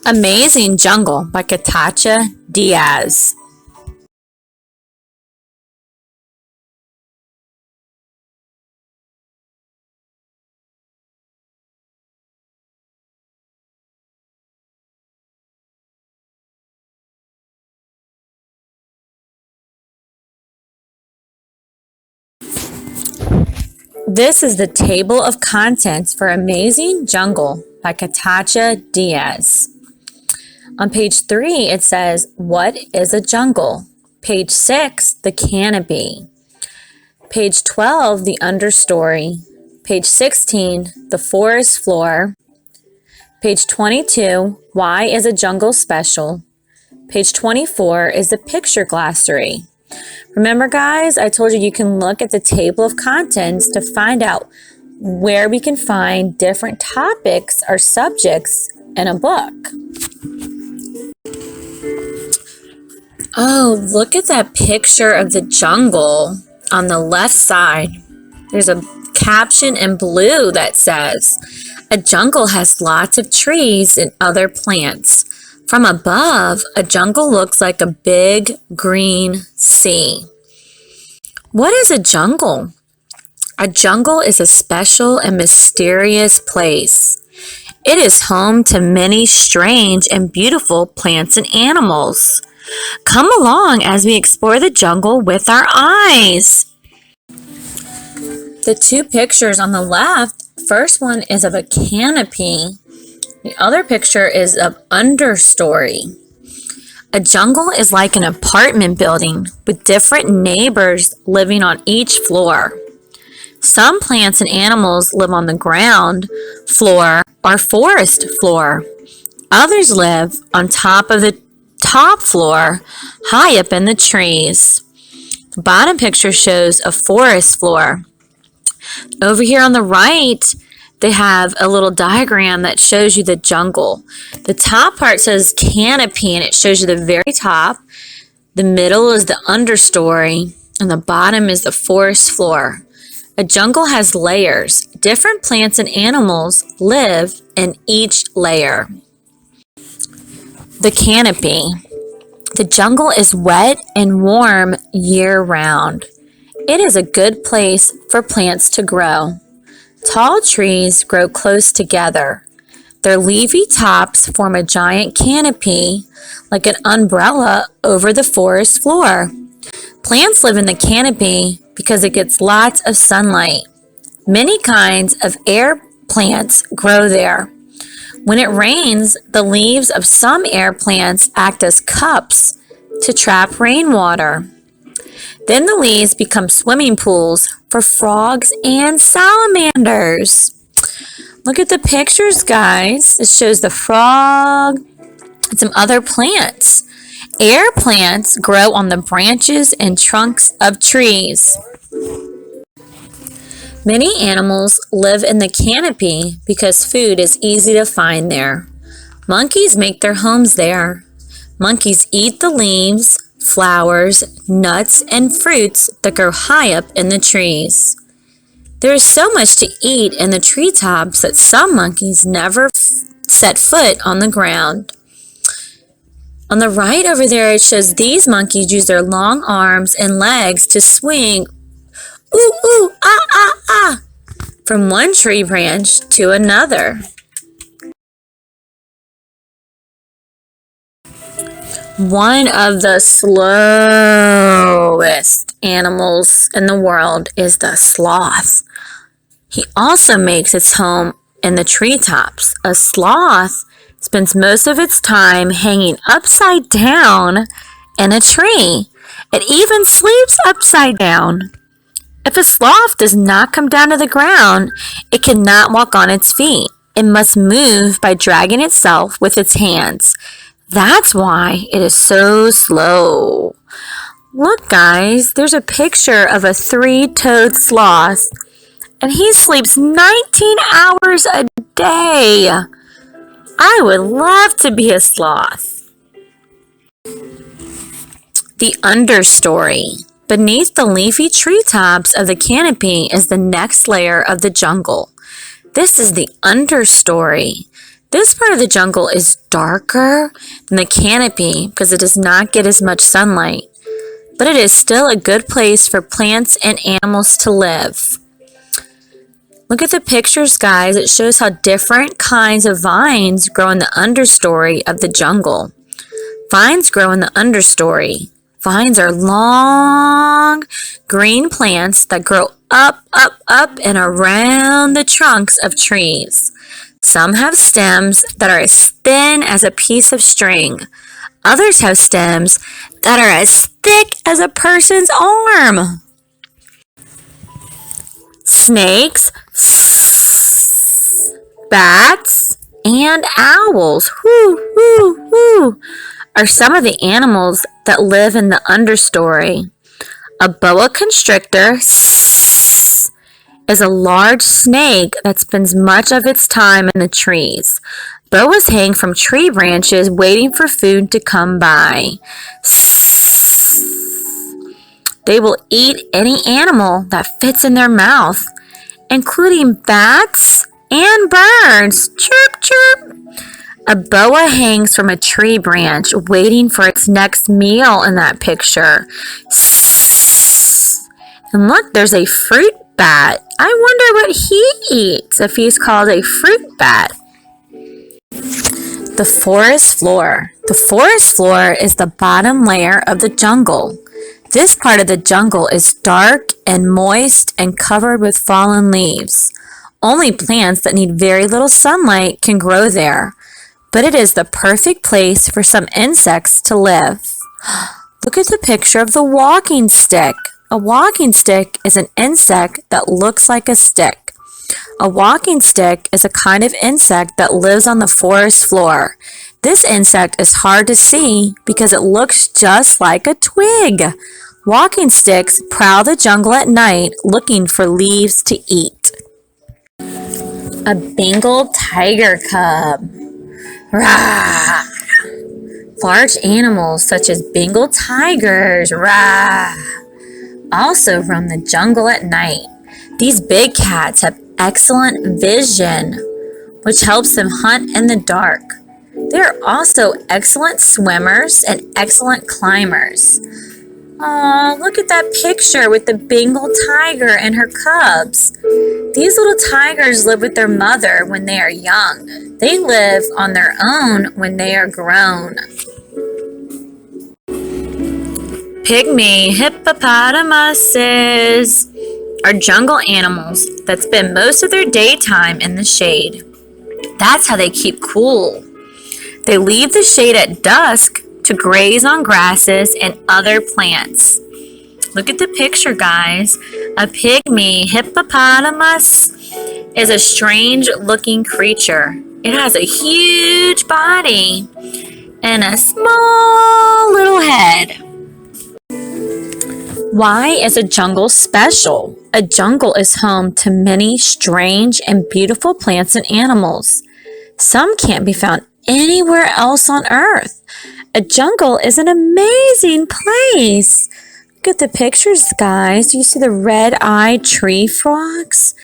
Amazing Jungle by Katacha Diaz. This is the table of contents for Amazing Jungle by Katacha Diaz. On page 3, it says, what is a jungle? Page 6, the canopy. Page 12, the understory. Page 16, the forest floor. Page 22, why is a jungle special? Page 24 is the picture glossary. Remember, guys, I told you you can look at the table of contents to find out where we can find different topics or subjects in a book. Oh, look at that picture of the jungle on the left side. There's a caption in blue that says, a jungle has lots of trees and other plants. From above, a jungle looks like a big green sea. What is a jungle? A jungle is a special and mysterious place. It is home to many strange and beautiful plants and animals. Come along as we explore the jungle with our eyes. The two pictures on the left, first one is of a canopy. The other picture is of understory. A jungle is like an apartment building with different neighbors living on each floor. Some plants and animals live on the ground floor or forest floor. Others live on top of the top floor, high up in the trees. The bottom picture shows a forest floor. Over here on the right, they have a little diagram that shows you the jungle. The top part says canopy, and it shows you the very top. The middle is the understory, and the bottom is the forest floor. A jungle has layers. Different plants and animals live in each layer. The canopy. The jungle is wet and warm year-round. It is a good place for plants to grow. Tall trees grow close together. Their leafy tops form a giant canopy, like an umbrella over the forest floor. Plants live in the canopy because it gets lots of sunlight. Many kinds of air plants grow there. When it rains, the leaves of some air plants act as cups to trap rainwater. Then the leaves become swimming pools for frogs and salamanders. Look at the pictures, guys. It shows the frog and some other plants. Air plants grow on the branches and trunks of trees. Many animals live in the canopy because food is easy to find there. Monkeys make their homes there. Monkeys eat the leaves, flowers, nuts, and fruits that grow high up in the trees. There is so much to eat in the treetops that some monkeys never set foot on the ground. On the right over there, it shows these monkeys use their long arms and legs to swing ooh, ooh, ah, ah, ah, from one tree branch to another. One of the slowest animals in the world is the sloth. He also makes its home in the treetops. A sloth spends most of its time hanging upside down in a tree. It even sleeps upside down. If a sloth does not come down to the ground, it cannot walk on its feet. It must move by dragging itself with its hands. That's why it is so slow. Look, guys, there's a picture of a three-toed sloth, and he sleeps 19 hours a day. I would love to be a sloth. The understory. Beneath the leafy treetops of the canopy is the next layer of the jungle. This is the understory. This part of the jungle is darker than the canopy because it does not get as much sunlight, but it is still a good place for plants and animals to live. Look at the pictures, guys. It shows how different kinds of vines grow in the understory of the jungle. Vines grow in the understory. Vines are long, green plants that grow up, and around the trunks of trees. Some have stems that are as thin as a piece of string. Others have stems that are as thick as a person's arm. Snakes, bats, and owls are some of the animals that live in the understory. A boa constrictor is a large snake that spends much of its time in the trees. Boas hang from tree branches waiting for food to come by. They will eat any animal that fits in their mouth, including bats and birds. Chirp, chirp. A boa hangs from a tree branch waiting for its next meal in that picture. And look, there's a fruit bat. I wonder what he eats if he's called a fruit bat. The forest floor. The forest floor is the bottom layer of the jungle. This part of the jungle is dark and moist and covered with fallen leaves. Only plants that need very little sunlight can grow there, but it is the perfect place for some insects to live. Look at the picture of the walking stick. A walking stick is an insect that looks like a stick. A walking stick is a kind of insect that lives on the forest floor. This insect is hard to see because it looks just like a twig. Walking sticks prowl the jungle at night looking for leaves to eat. A Bengal tiger cub. Rah! Large animals such as Bengal tigers, also roam the jungle at night. These big cats have excellent vision, which helps them hunt in the dark. They are also excellent swimmers and excellent climbers. Aw, look at that picture with the Bengal tiger and her cubs. These little tigers live with their mother when they are young. They live on their own when they are grown. Pygmy hippopotamuses are jungle animals that spend most of their daytime in the shade. That's how they keep cool. They leave the shade at dusk to graze on grasses and other plants. Look at the picture, guys. A pygmy hippopotamus is a strange-looking creature. It has a huge body and a small little head. Why is a jungle special? A jungle is home to many strange and beautiful plants and animals. Some can't be found anywhere else on Earth. A jungle is an amazing place. Look at the pictures, guys. You see the red-eyed tree frogs,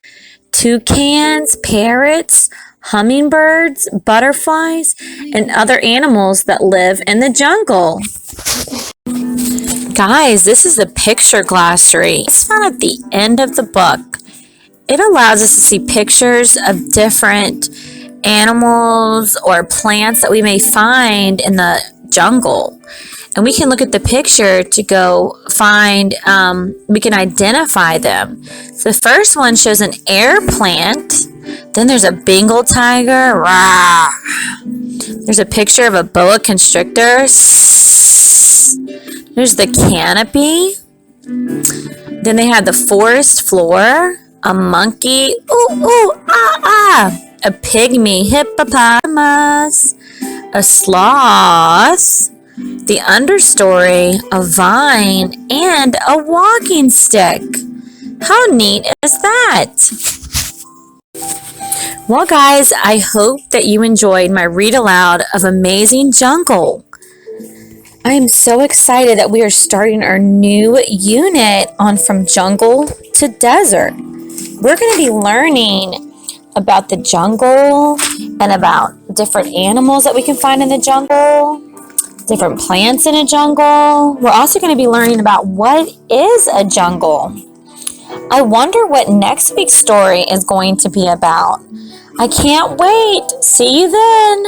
toucans, parrots, hummingbirds, butterflies, and other animals that live in the jungle. Guys, this is the picture glossary. It's found at the end of the book. It allows us to see pictures of different animals or plants that we may find in the jungle. And we can look at the picture to go find, we can identify them. So the first one shows an air plant. Then there's a Bengal tiger. Rah. There's a picture of a boa constrictor. There's the canopy. Then they had the forest floor, a monkey, a pygmy hippopotamus, a sloth, the understory, a vine, and a walking stick. How neat is that? Well, guys, I hope that you enjoyed my read aloud of Amazing Jungle. I am so excited that we are starting our new unit on From Jungle to Desert. We're going to be learning about the jungle and about different animals that we can find in the jungle, different plants in a jungle. We're also going to be learning about what is a jungle. I wonder what next week's story is going to be about. I can't wait. See you then.